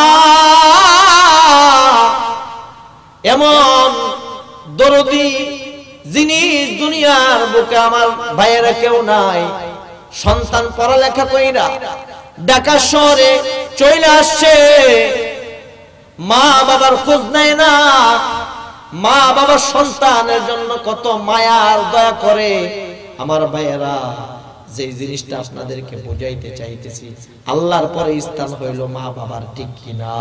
এমন দরদি জিনিস দুনিয়ার বুকে আমার ভাইয়েরা কেউ নাই। সন্তান পড়ালেখা কইরা ঢাকা শহরে চলে আসছে, মা বাবার খোঁজ নেয় না। মা বাবার সন্তানের জন্য কত মায়া আর দয়া করে। আমার ভাইয়েরা, যে জিনিসটা আপনাদেরকে বোঝাইতে চাইতেছি, আল্লাহর পরে স্থান হইল মা বাবার, ঠিক কিনা?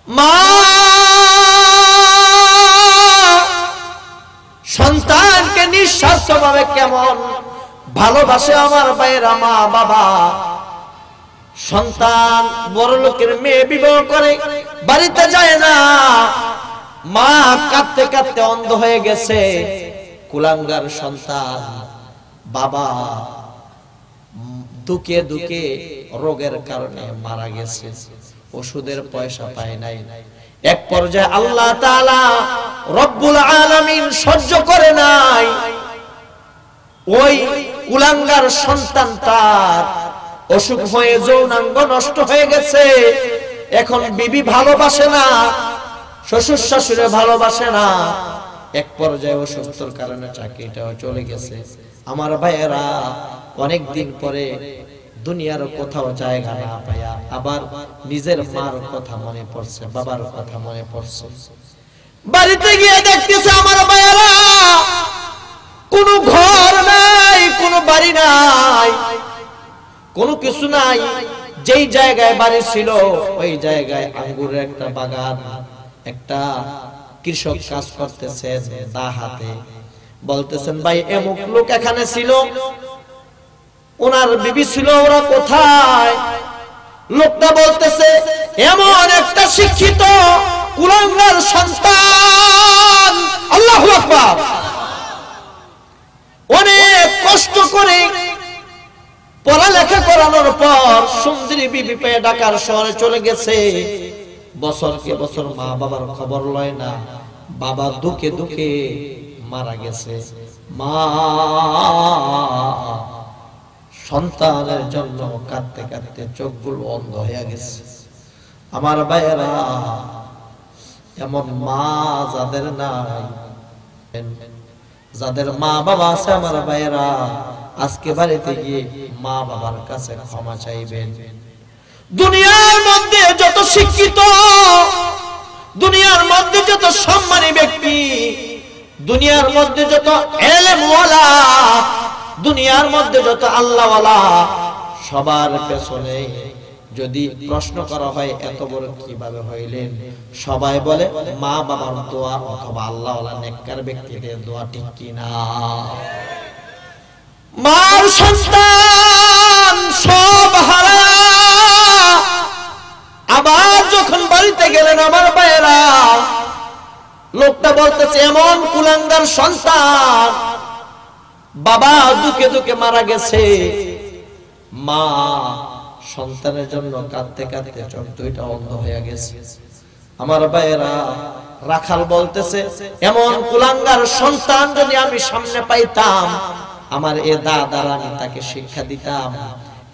মা সন্তানকে নিঃস্বার্থভাবে কেমন ভালোবাসে আমার ভাইয়েরা। মা বাবা, সন্তান বড় লোকের মেয়ে বিবাহ করে বাড়িতে যায় না, মা কাঁদতে কাঁদতে অন্ধ হয়ে গেছে। কুলাঙ্গার সন্তান, বাবা দুকে দুকে রোগের কারণে মারা গেছে, ওষুধের পয়সা পায় নাই। এক পর্যায়ে আল্লাহ তাআলা রব্বুল আলামিন সহ্য করে নাই, ওই কুলাঙ্গার সন্তানটার অসুখ হয়ে যৌনাঙ্গ নষ্ট হয়ে গেছে। এখন বিবি ভালোবাসে না, শ্বশুর শাশুড়ি ভালোবাসে না। এক পর্যায়ে অসুস্থর কারণে চাকরিটাও চলে গেছে। আমার ভাইয়েরা, অনেক দিন পরে দুনিয়ার কোথাও জায়গা না পায়া আবার নিজের মার কথা মনে পড়ছে, বাবার কথা মনে পড়ছে। বাড়িতে গিয়ে দেখতেছে আমার ভাইয়েরা কোনো ঘর নাই, কোনো বাড়ি নাই, কোনো কিছু নাই। যেই জায়গায় বাড়ি ছিল ওই জায়গায় আঙ্গুরের একটা বাগান, একটা কৃষক কাজ করতেছেন দা হাতে। বলতেছেন, ভাই এমুক লোক এখানে ছিল, ওনার বিবি ছিল, ওরা কোথায়? লোকটা বলতেছে, এমন একটা শিক্ষিত কুলাঙ্গার সন্তান, আল্লাহু আকবার, অনেক কষ্ট করে পড়ালেখা করানোর পর সুন্দরী বিবি পেয়ে ঢাকার শহরে চলে গেছে। বছরকে বছর মা বাবার খবর লয় না, বাবা দুঃখে দুঃখে মারা গেছে। মা সন্তানের জন্য কাঁদতে কাঁদতে চোখগুলো অন্ধ হয়ে গেছে। আমার ভাইয়েরা, এমন মা যাদের নাই, যাদের মা বাবা আছে, আমার ভাইয়েরা আজকে বাড়িতে গিয়ে মা বাবার কাছে ক্ষমা চাইবেন। দুনিয়ার মধ্যে যত শিক্ষিত, দুনিয়ার মধ্যে যত সম্মানী ব্যক্তি, দুনিয়ার মধ্যে যত এলেমওয়ালা, দুনিয়ার মধ্যে যত আল্লাহওয়ালা, সবার পেছনে যদি প্রশ্ন করা হয় এত বড় কিভাবে হইলেন, সবাই বলে মা বাবার দোয়া অথবা আল্লাহওয়ালা নেককার ব্যক্তিদের দোয়া, ঠিক কিনা? মার সন্তান সব হারা আবার যখন বাড়িতে গেলেন আমার ভাইয়েরা, লোকটা বলতেছে, এমন কুলাঙ্গার সন্তান, বাবা দুঃখে দুঃখে মারা গেছে। মা সন্তানের জন্য কাঁদতে কাঁদতে চোখ দুইটা অন্ধ হয়ে গেছে। আমার ভাইয়েরা, রাখাল বলতেছে, এমন কুলাঙ্গার সন্তান যদি আমি সামনে পাইতাম, আমার এ দাদার আমি তাকে শিক্ষা দিতাম।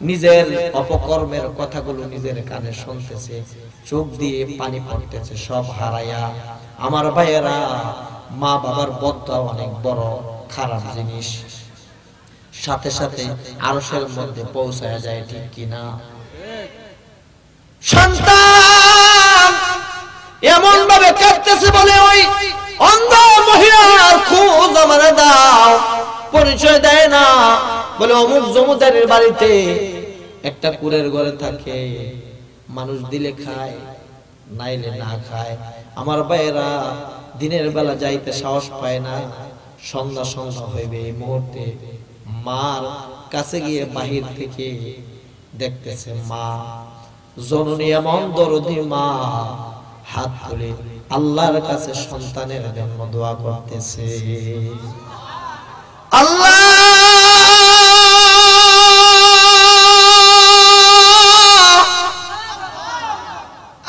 নিজের অপকর্মের কথাগুলো নিজের কানে শুনতেছে, চোখ দিয়ে পানি পড়তেছে, সব হারাইয়া। আমার ভাইয়েরা, মা বাবার বদদোয়া অনেক বড় খারাপ জিনিস, সাথে সাথে আরশের মধ্যে পৌঁছায়া যায়, ঠিক কিনা? সন্তান এমন ভাবে কাঁদতেছে, বলে ওই অন্ধ মহিলার খোঁজ আমারে দাও। পরিচয় দেয় না, বলে অমুক জমিদারের বাড়িতে একটা কুড়ের ঘরে থাকে, মানুষ দিলে খায়, নাইলে না খায়। আমার ভাইয়েরা, দিনের বেলা যাইতে সাহস পায় না, সন্ধ্যা সন্ধ্যা হইবে এই মুহূর্তে মার কাছে গিয়ে বাহির থেকে দেখতেছে মা, জননী এমন দরদি মা, হাত তুলে আল্লাহর কাছে সন্তানের জন্য দোয়া করতেছে। আল্লাহ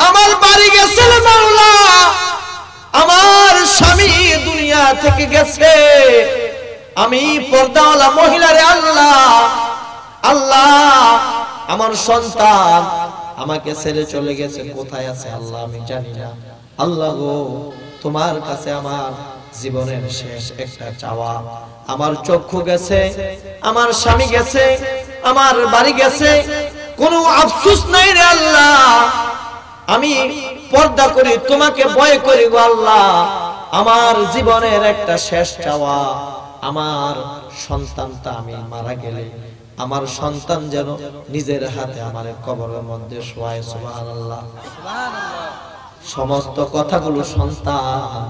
আমার বাড়ি গেছে, মাওলা আমার স্বামী দুনিয়া থেকে গেছে, আমি পর্দাওয়ালা মহিলারে আল্লাহ, আল্লাহ আমার সন্তান আমাকে ছেড়ে চলে গেছে, কোথায় আছে আল্লাহ আমি জানি না। আল্লাহ গো, তোমার কাছে আমার জীবনের শেষ একটা চাওয়া, আমার চক্ষু গেছে, আমার স্বামী গেছে, আমার বাড়ি গেছে, কোনো আফসোস নাই রে আল্লাহ। আমি পর্দা করি, তোমাকে ভয় করি গো আল্লাহ। আমার জীবনের একটা শেষ চাওয়া, আমার সন্তানটা আমি মারা গেলে আমার সন্তান যেন নিজের হাতে আমার কবরের মধ্যে শোয়ায়। সুবহানাল্লাহ। সমস্ত কথাগুলো সন্তান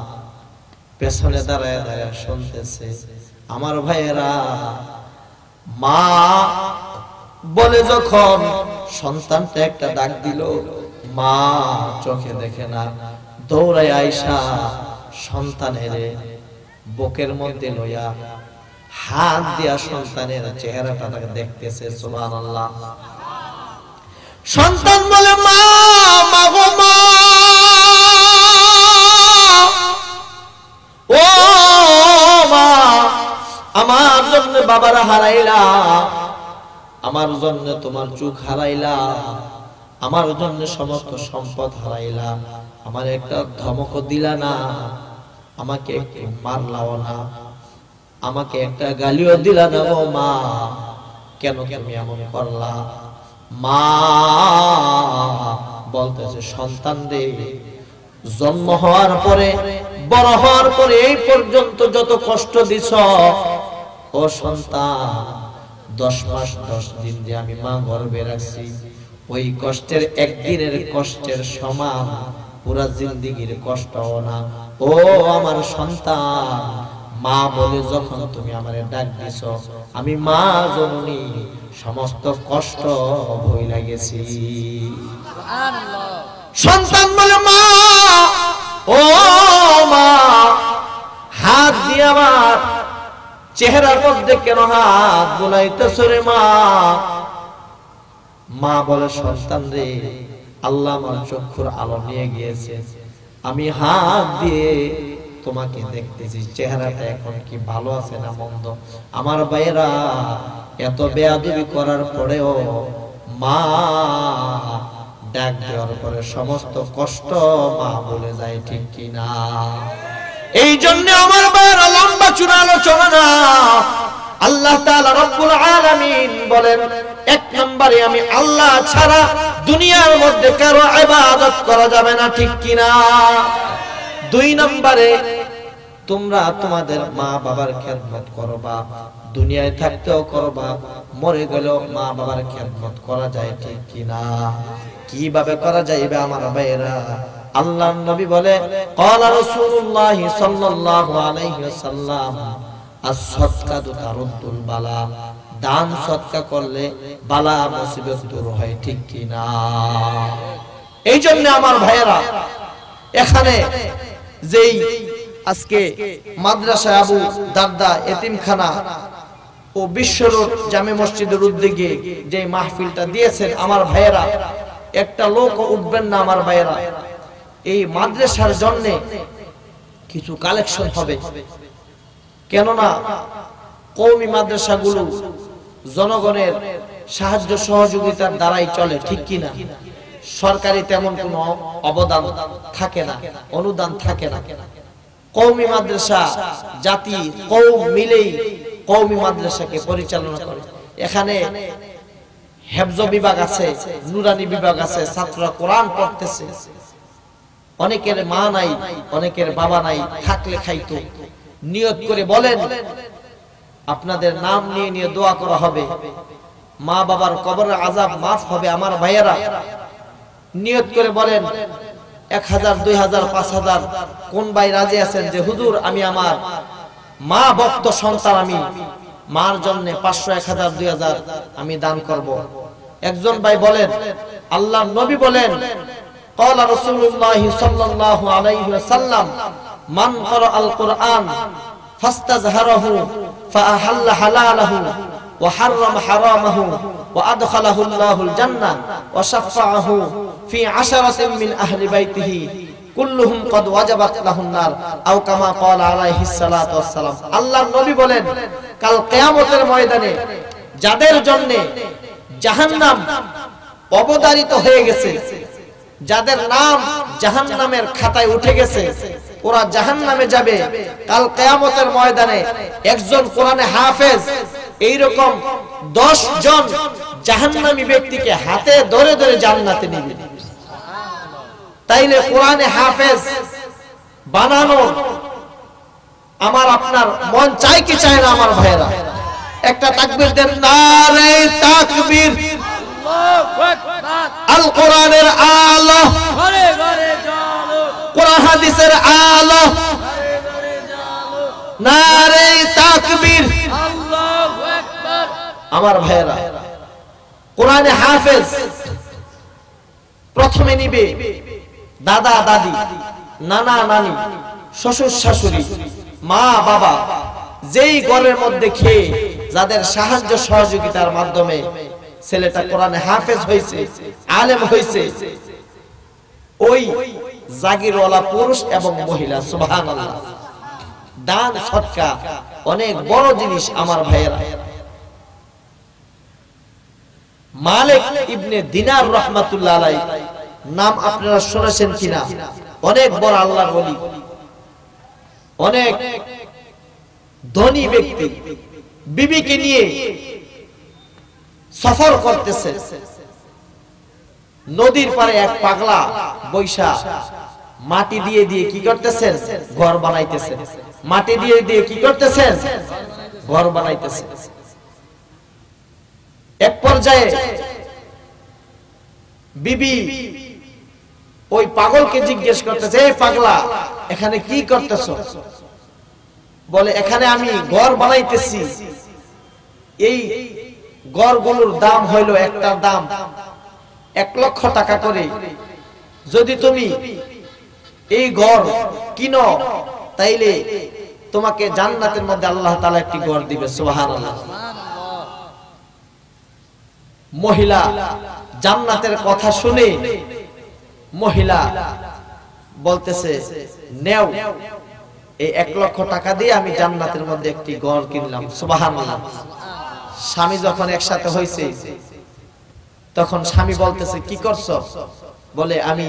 পেছনে দাঁড়ায় দাঁড়ায় শুনতেছে। আমার ভাইয়েরা, মা বলে যখন সন্তানটা একটা ডাক দিল, মা চোখে দেখে না, দৌড়ায় আইসা সন্তানের বুকের মধ্যে লইয়া হাত দিয়া সন্তানের চেহারাটা দেখতেছে। সুবহানাল্লাহ। সন্তান বলে, মা, মা গো মা, ও মা, আমার জন্য বাবারা হারাইলা, আমার জন্য তোমার চোখ হারাইলা, আমার জন্য সমস্ত সম্পদ হারাইলা, আমার একটা ধমক দিলা না, আমাকে একটু মারলাও না, আমাকে একটা গালিও দিলা না গো মা, কেন তুমি এমন করলা? মা বলতেছে, সন্তান রে, জন্ম হওয়ার পরে বড় হওয়ার পরে এই পর্যন্ত যত কষ্ট দিছ ও সন্তান, 10 মাস 10 দিন যে আমি মা গর্ভে রাখছি, ওই কষ্টের একদিনের কষ্টের সমান পুরা জিন্দেগীর কষ্টও না। ও আমার সন্তান, মা বলে যখন তুমি আমারে ডাক দিছো, আমি মা জননী সমস্ত কষ্ট ভুইলা গেছি। সুবহানাল্লাহ। সন্তান বলে, মা, ও মা, হাত দিয়ে আমার চেহারার মধ্যে কেন হাত বুলাইতেছো রে মা? মা বলে, সন্তান রে, আল্লাহ আমার চক্ষুর আলো নিয়ে গিয়েছে, আমি হাত দিয়ে তোমাকে দেখতেছি, চেহারাটা এখন কি ভালো আছে না মন্দ। আমার ভাইয়েরা, এত বেয়াদবি করার পরেও মা ডাক দেওয়ার পরে সমস্ত কষ্ট মা বলে যায়, ঠিক কিনা? এই জন্য আমার ভাইয়েরা, লম্বা চূড়া আলোচনা না, আল্লাহ তাআলা রব্বুল আলামিন বলেন, এক নম্বরে আমি আল্লাহ ছাড়া দুনিয়ার মধ্যে কারো ইবাদত করা যাবে না, ঠিক কিনা? 2 নম্বরে তোমরা তোমাদের মা বাবার খেদমত করবা, দুনিয়ায় থাকতেও করবা, মরে গেলেও মা বাবার খেদমত করা যায়, ঠিক কিনা? কিভাবে করা যাইবে আমার ভাইয়েরা? আল্লাহর নবী বলে, ক্বালা রাসূলুল্লাহ সাল্লাল্লাহু আলাইহি ওয়াসাল্লাম, আস-সাদকাতু তারুদ্দুল বালা, দান সদকা করলে বালা মুসিবত দূর হয়, ঠিক কিনা? এই জন্য আমার ভাইয়েরা, এখানে যেই আজকে মাদ্রাসা আবু দারদা এতিমখানা ও বিশ্ব রোড জামে মসজিদের উদ্যোগে যে মাহফিলটা দিয়েছেন, আমার ভাইয়েরা, একটা লোক উঠবেন না আমার ভাইয়েরা, এই মাদ্রাসার জন্য কিছু কালেকশন হবে। কেননা কওমি মাদ্রাসাগুলো জনগণের সাহায্য সহযোগিতার দ্বারাই চলে, ঠিক কিনা? সরকারি তেমন কোনো অবদান থাকে না, অনুদান থাকে না। কওমি মাদ্রাসা জাতি কওম মিলেই কওমি মাদ্রাসাকে পরিচালনা করে। এখানে হেফজ বিভাগ আছে, নুরানি বিভাগ আছে, ছাত্ররা কোরআন পড়তেছে। অনেকের মা নাই, অনেকের বাবা নাই, থাকলে খাইতো। নিয়ত করে বলেন, আপনাদের নাম নিয়ে নিয়ে দোয়া করা হবে, মা বাবার কবরের আযাব মাফ হবে। আমার ভাইয়েরা, নিয়ত করে বলেন, 1000, 2000, 5000 কোন ভাই রাজি আছেন যে হুজুর আমি আমার মা ভক্ত সন্তান, আমি মার জন্য 500, 1000, 2000 আমি দান করব। একজন ভাই বলেন, আল্লাহর নবী বলেন, ক্বালা রাসূলুল্লাহ সাল্লাল্লাহু আলাইহি ওয়াসাল্লাম, মান ক্বারাআল কুরআন ফাস্তাযহারাহু ফাআহাল্লা হালালাহু ওয়া হাররামা হারামাহু ওয়া আদখালাহু আল্লাহুল জান্নাহ ওয়া শাফাআহু ফি 10 মিন আহলি বাইতিহি কুল্লুহুম ক্বাদ ওয়াজাবাত লাহুন নার আও কামা ক্বালা আলাইহিস সালাতু ওয়াস সালাম। আল্লাহর নবী বলেন, কাল কিয়ামতের ময়দানে যাদের জন্য জাহান্নাম অবধারিত হয়ে গেছে, যাদের নাম জাহান্নামের খাতায় উঠে গেছে, ওরা জাহান্নামে যাবে। কাল কিয়ামতের ময়দানে একজন কোরআনে হাফেজ এইরকম 10 জন জাহান্নামী ব্যক্তিকে হাতে ধরে ধরে জান্নাতে নিবে। তাইলে কোরআনে হাফেজ বানানো আমার আপনার মন চাই কি চায় না আমার ভাইরা? একটা তাকবীর দেন, নারে তাকবীর, আল্লাহু আকবার। আল কোরআনের আলো ঘরে ঘরে জ্বালো, কোরআন হাদিসের আলো ঘরে ঘরে জ্বালো, নারে তাকবীর, আল্লাহু আকবার। আমার ভাইরা, কোরআনে হাফেজ প্রথমে নিবে দাদা দাদি, নানা নানি, শ্বশুর শাশুড়ি, মা বাবা, যেই ঘরের মধ্যে খেয়ে যাদের সাহায্য সহযোগিতার মাধ্যমে ছেলেটা কোরআনে হাফেজ হয়েছে, আলেম হয়েছে, ওই জাগিরওয়ালা পুরুষ এবং মহিলা, সুবহানাল্লাহ। দান সদকা অনেক বড় জিনিস আমার ভাইয়েরা। মালিক ইবনে দিনার রাহমাতুল্লাহ আলাইহি নাম আপনারা শুনেছেন কিনা? অনেক বড় আল্লাহর ওলি, অনেক ধনী ব্যক্তি, বিবিকে নিয়ে সফর করতেছে। নদীর পারে এক পাগলা বৈশা মাটি দিয়ে দিয়ে কি করতেছেন? ঘর বানাইতেছেন। মাটি দিয়ে দিয়ে কি করতেছেন? ঘর বানাইতেছেন। এক পর্যায়ে বিবি ওই পাগলকে জিজ্ঞেস করতেছে, এই পাগলা এখানে কি করতেছো? বলে, এখানে আমি ঘর বানাইতেছি। এই ঘরগুলোর দাম হইল, একটার দাম 1 লক্ষ টাকা করে। যদি তুমি এই ঘর কিনো তাইলে তোমাকে জান্নাতের মধ্যে আল্লাহ তাআলা একটি ঘর দিবে, সুবহানাল্লাহ। মহিলা জান্নাতের কথা শুনে মহিলা বলতেছে, নেও, এই 1 লক্ষ টাকা দিয়ে আমি জান্নাতের মধ্যে একটি ঘর কিনলাম, সুবহানাল্লাহ। স্বামী যখন একসাথে হয়েছে তখন স্বামী বলতেছে, কি করছো? বলে, আমি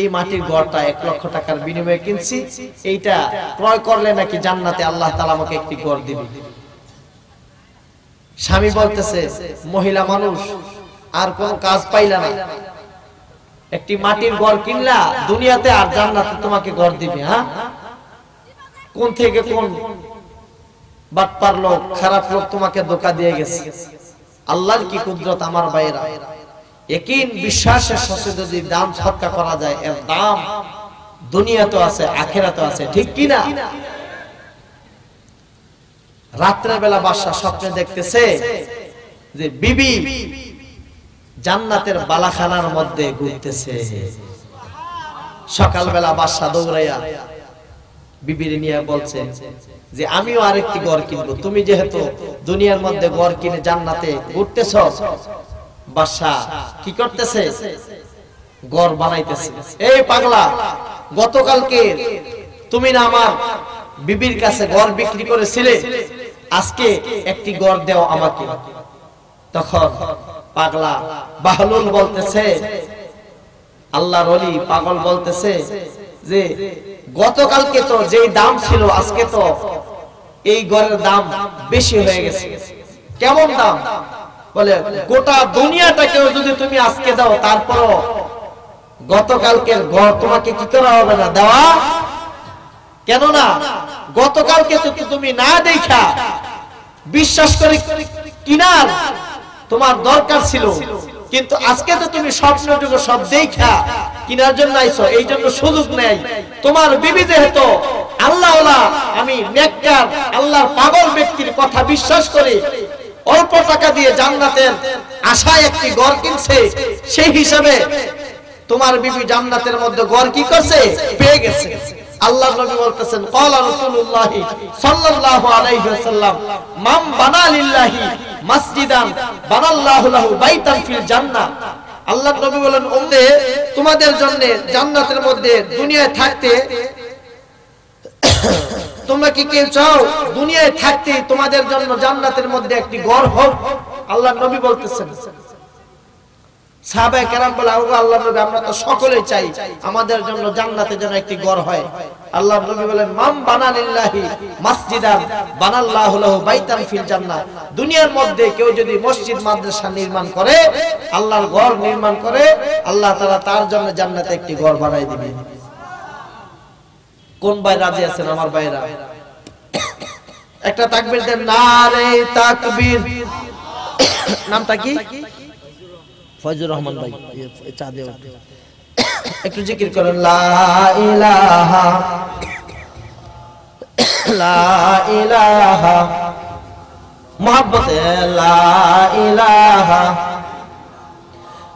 এই মাটির ঘরটা 1 লক্ষ টাকার বিনিময়ে কিনছি, এইটা ক্রয় করলে নাকি জান্নাতে আল্লাহ তাআলা আমাকে একটি ঘর দিবে। স্বামী বলতেছে, মহিলা মানুষ আর কোন কাজ পাইলা না, একটি মাটির ঘর কিনলা দুনিয়াতে, আর জান্নাতে তোমাকে ঘর দিবে? হ্যাঁ, কোন থেকে কোন বাটপার লোক, খারাপ লোক তোমাকে ধোঁকা দিয়ে গেছে। আল্লাহর কি কুদরত আমার ভাইরা। ইয়াকিন বিশ্বাসের সাথে যদি দান সদকা করা যায়, এর দাম দুনিয়াতেও আছে, আখিরাতেও আছে, ঠিক কি না? রাতের বেলা বাদশা স্বপ্নে দেখতেছে যে বিবি জান্নাতের বালাখানার মধ্যে ঘুরতেছে। সকালবেলা বাদশা দৌড়াইয়া বিবির নিয়ে বলছে যে, আমিও আরেকটি ঘর কিনবো, তুমি যেহেতু দুনিয়ার মধ্যে ঘর কিনে জান্নাতে ঘুরতেছ। বাদশা কি করতেছে? ঘর বানাইতেছে। এই পাগলা, গতকালকে তুমি না আমার বিবির কাছে ঘর বিক্রি করেছিলে, আজকে একটি ঘর দাও আমাকে। তখন পাগলা বাহলুল বলতেছে, আল্লাহর ওলি পাগল বলতেছে যে, গতকালকে তো যেই দাম ছিল আজকে তো এই ঘরের দাম বেশি হয়ে গেছে। কেমন দাম? বলে, গোটা দুনিয়াটাকেও যদি তুমি আজকে দাও, তারপরও গতকালকের ঘর তোমাকে কি করা হবে না, দেওয়া। কেননা গতকালকে তো তুমি না দেখা বিশ্বাস করে কিনার তোমার দরকার ছিল, কিন্তু আজকে তো তুমি স্বপ্নটুকু সব দেখা কিনার জন্য আইছো, এই জন্য সুযোগ নেই। তোমার বিবি যেহেতু আল্লাহওয়ালা, আমি নেককার আল্লাহর পাগল ব্যক্তির কথা বিশ্বাস করে অল্প টাকা দিয়ে জান্নাতের আশায় একটি ঘর কিনছে, সেই হিসাবে তোমার বিবি জান্নাতের মধ্যে ঘর কি করছে? পেয়ে গেছে। আল্লাহর নবী বলতেছেন, ক্বালা রাসূলুল্লাহ সাল্লাল্লাহু আলাইহি ওয়াসাল্লাম, মান বানা লিল্লাহি মাসজিদান বানাল্লাহু লাহু বাইতান ফিল জান্নাহ। আল্লাহর নবী বলেন, ওমদে তোমাদের জন্য জান্নাতের মধ্যে দুনিয়ায় থাকতে, তোমরা কি কেউ চাও দুনিয়ায় থাকতে তোমাদের জন্য জান্নাতের মধ্যে একটি ঘর হোক? আল্লাহর নবী বলতেছেন, সাহাবায়ে কেরাম বলে আল্লাহর নবী আমরা তো সকলেই চাই আমাদের জন্য জান্নাতে যেন একটি ঘর হয়। আল্লাহর নবী বলেন মান বানা লিল্লাহি মাসজিদান বানাল্লাহু লাহু বাইতান ফিল জান্নাহ। দুনিয়ার মধ্যে কেউ যদি মসজিদ মাদ্রাসা নির্মাণ করে, আল্লাহর ঘর নির্মাণ করে, আল্লাহ তাআলা তার জন্য জান্নাতে একটি ঘর বানায় দিবেন। কোন ভাই রাজি আছেন আমার ভাইরা? একটা তাকবীর দেন, নারে তাকবীর। নামটা কি? ফয়জুর রহমান ভাই, চা দেও একটু জিকির করেন, লা ইলাহা লা ইলাহা, মহব্বতে লা ইলাহা।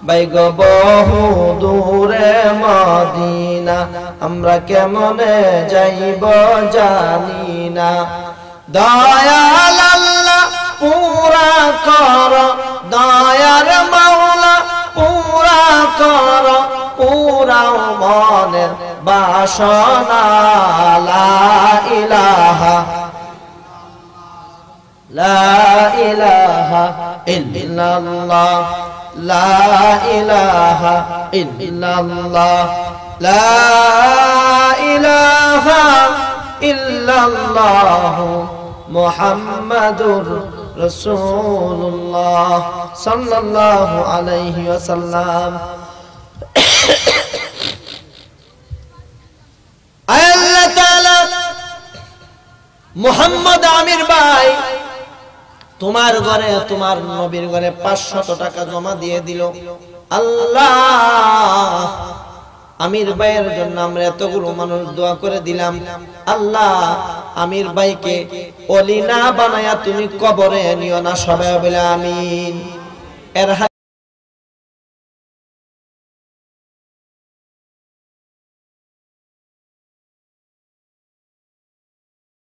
বাইগো বহু দূরে মদিনা, আমরা কেমনে যাইব জানি না। দয়াল আল্লাহ পুরা কর, দয়ার মাওলা পুরা কর, পুরাও মনের বাসনা। লা ইলাহা লা ইলাহা ইল্লাল্লাহ, লা ইলাহা ইল্লাল্লাহ, লা ইলাহা ইল্লাল্লাহ মুহাম্মাদুর রাসূলুল্লাহ সাল্লাল্লাহু আলাইহি ওয়াসাল্লাম। আল্লাহ তাআলা মুহাম্মদ আমির ভাই তোমার ঘরে, তোমার নবীর ঘরে 500 টাকা জমা দিয়ে দিল। আল্লাহ আমির ভাইয়ের জন্য আমরা এতগুলো মানুষ দোয়া করে দিলাম। আল্লাহ আমির ভাইকে ওলি না বানায়া তুমি কবরে নিও না, সবাই বলে আমিন। এর